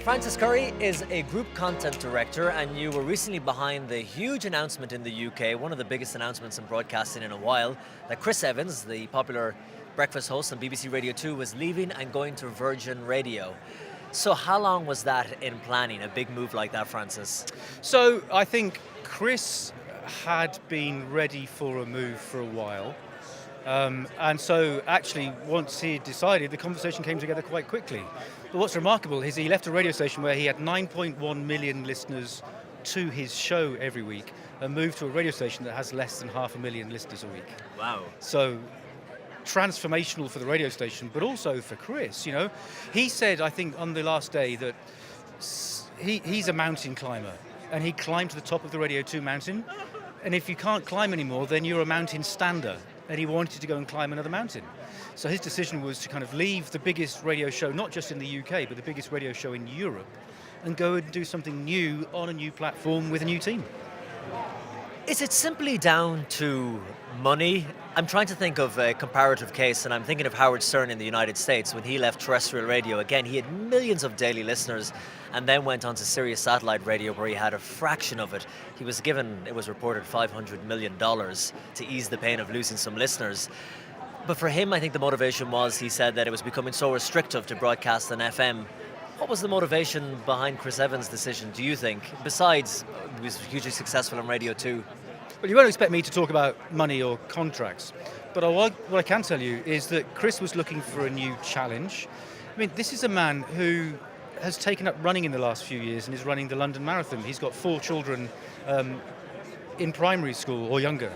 Francis Currie is a group content director, and you were recently behind the huge announcement in the UK, one of the biggest announcements in broadcasting in a while, that Chris Evans, the popular breakfast host on BBC Radio 2, was leaving and going to Virgin Radio. So how long was that in planning, a big move like that, Francis? So I think Chris had been ready for a move for a while. And so actually, once he had decided, the conversation came together quite quickly. But what's remarkable is he left a radio station where he had 9.1 million listeners to his show every week and moved to a radio station that has less than 500,000 listeners a week. Wow. So transformational for the radio station, but also for Chris, you know. He said, I think, on the last day that he's a mountain climber, and he climbed to the top of the Radio 2 mountain, and if you can't climb anymore, then you're a mountain stander, and he wanted to go and climb another mountain. So his decision was to kind of leave the biggest radio show, not just in the UK, but the biggest radio show in Europe, and go and do something new on a new platform with a new team. Is it simply down to money? I'm trying to think of a comparative case, and I'm thinking of Howard Stern in the United States. When he left terrestrial radio, again, he had millions of daily listeners and then went on to Sirius satellite radio, where he had a fraction of it. He was given, it was reported, $500 million to ease the pain of losing some listeners. But for him, I think the motivation was, he said that it was becoming so restrictive to broadcast on FM. What was the motivation behind Chris Evans' decision, do you think? Besides, he was hugely successful on Radio 2. Well, you won't expect me to talk about money or contracts, but what I can tell you is that Chris was looking for a new challenge. I mean, this is a man who has taken up running in the last few years and is running the London Marathon. He's got 4 children in primary school or younger,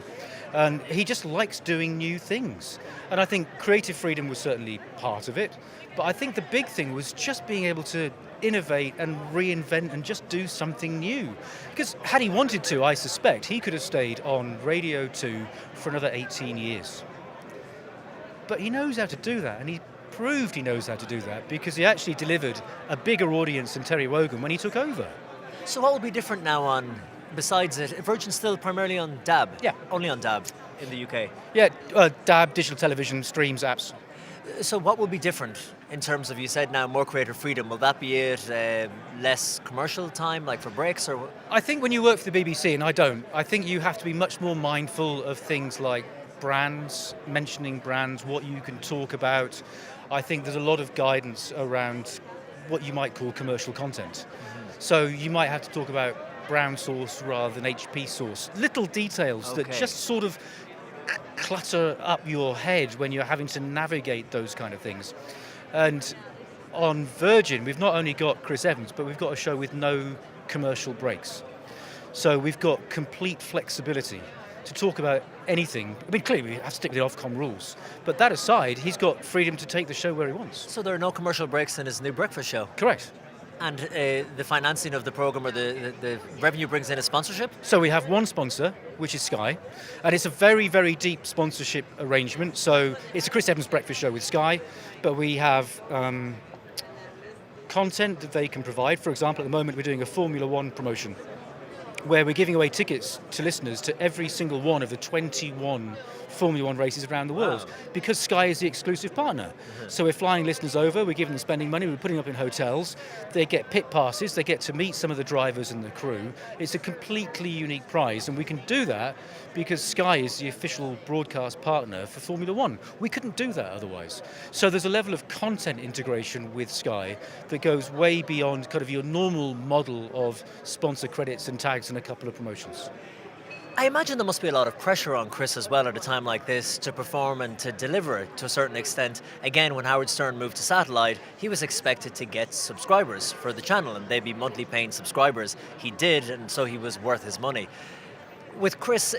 and he just likes doing new things. And I think creative freedom was certainly part of it, but I think the big thing was just being able to innovate and reinvent and just do something new. Because had he wanted to, I suspect, he could have stayed on Radio 2 for another 18 years. But he knows how to do that, and he proved he knows how to do that because he actually delivered a bigger audience than Terry Wogan when he took over. So what will be different now on, besides it, Virgin's still primarily on DAB? Yeah. Only on DAB in the UK? Yeah, DAB, digital television, streams, apps. So what will be different in terms of, you said now, more creative freedom? Will that be it? Less commercial time, like for breaks? Or I think when you work for the BBC, and I don't, I think you have to be much more mindful of things like brands, mentioning brands, what you can talk about. I think there's a lot of guidance around what you might call commercial content. Mm-hmm. So you might have to talk about brown sauce rather than HP sauce. Little details that just sort of clutter up your head when you're having to navigate those kind of things. And on Virgin, we've not only got Chris Evans, but we've got a show with no commercial breaks. So we've got complete flexibility to talk about anything. I mean, clearly we have to stick with the Ofcom rules, but that aside, he's got freedom to take the show where he wants. So there are no commercial breaks in his new breakfast show? Correct. And the financing of the programme, or the revenue brings in a sponsorship? So we have one sponsor, which is Sky, and it's a very, very deep sponsorship arrangement. So it's a Chris Evans breakfast show with Sky, but we have content that they can provide. For example, at the moment we're doing a Formula One promotion where we're giving away tickets to listeners to every single one of the 21 Formula One races around the world, because Sky is the exclusive partner. Mm-hmm. So we're flying listeners over, we're giving them spending money, we're putting them up in hotels, they get pit passes, they get to meet some of the drivers and the crew. It's a completely unique prize, and we can do that because Sky is the official broadcast partner for Formula One. We couldn't do that otherwise. So there's a level of content integration with Sky that goes way beyond kind of your normal model of sponsor credits and tags and a couple of promotions. I imagine there must be a lot of pressure on Chris as well at a time like this to perform and to deliver to a certain extent. Again, when Howard Stern moved to satellite, he was expected to get subscribers for the channel, and they'd be monthly paying subscribers. He did, and so he was worth his money. With Chris,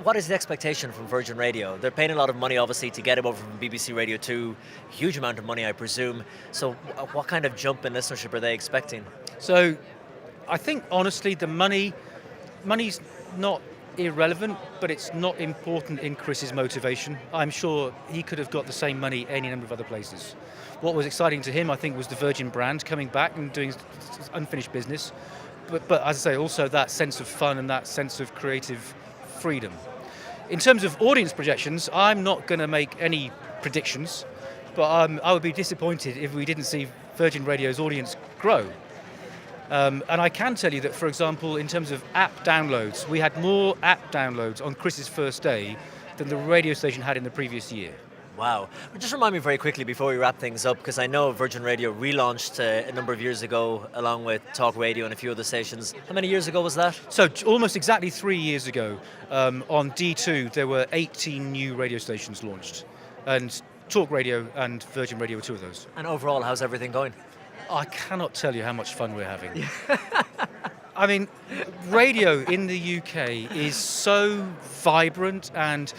what is the expectation from Virgin Radio? They're paying a lot of money, obviously, to get him over from BBC Radio 2. Huge amount of money, I presume. So what kind of jump in listenership are they expecting? So I think, honestly, the money's not irrelevant, but it's not important in Chris's motivation. I'm sure he could have got the same money any number of other places. What was exciting to him, I think, was the Virgin brand coming back and doing unfinished business. But as I say, also that sense of fun and that sense of creative freedom. In terms of audience projections, I'm not going to make any predictions, but I would be disappointed if we didn't see Virgin Radio's audience grow. And I can tell you that, for example, in terms of app downloads, we had more app downloads on Chris's first day than the radio station had in the previous year. Wow. Well, just remind me very quickly before we wrap things up, because I know Virgin Radio relaunched a number of years ago along with Talk Radio and a few other stations. How many years ago was that? So almost exactly 3 years ago, on D2, there were 18 new radio stations launched. And Talk Radio and Virgin Radio were two of those. And overall, how's everything going? I cannot tell you how much fun we're having. I mean, radio in the UK is so vibrant, and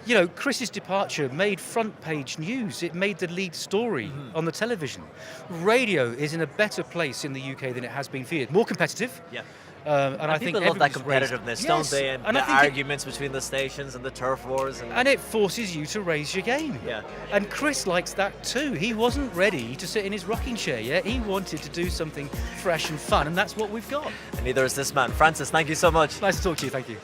you know, Chris's departure made front page news. It made the lead story on the television. Radio is in a better place in the UK than it has been for years. More competitive. Yeah. And I think people love that everybody's competitiveness, raised- don't Yes, they? And and the I think arguments between the stations and the turf wars. and it forces you to raise your game. Yeah. And Chris likes that too. He wasn't ready to sit in his rocking chair yet. He wanted to do something fresh and fun, and that's what we've got. And neither is this man. Francis, thank you so much. Nice to talk to you. Thank you.